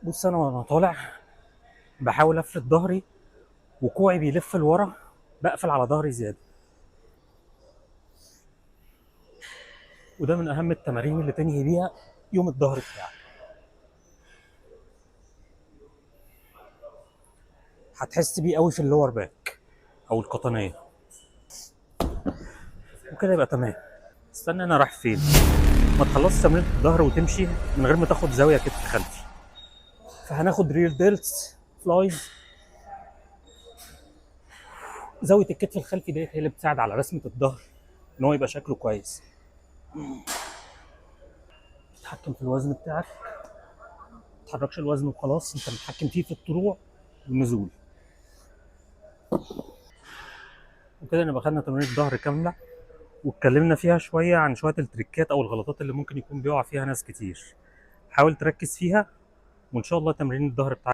بص انا وانا طالع بحاول افرد ظهري وكوعي بيلف لورا، بقفل على ظهري زياده، وده من اهم التمارين اللي تنهي بيها يوم الظهر بتاعك. هتحس بيه قوي في اللور باك او القطنيه، وكده يبقى تمام. استنى، انا رايح فين؟ ما تخلصش تمرين الظهر وتمشي من غير ما تاخد زاويه كتف خلفي. فهناخد رير ديلتس فلايز. زاويه الكتف الخلفي ديت هي اللي بتساعد على رسمه الظهر ان هو يبقى شكله كويس. تتحكم في الوزن بتاعك، ما تحركش الوزن وخلاص، انت متحكم فيه في الطلوع والنزول. وكده نبقى خدنا تمرين الظهر كامله، واتكلمنا فيها شويه عن شويه التريكات او الغلطات اللي ممكن يكون بيقع فيها ناس كتير. حاول تركز فيها، وان شاء الله تمرين الظهر بتاعك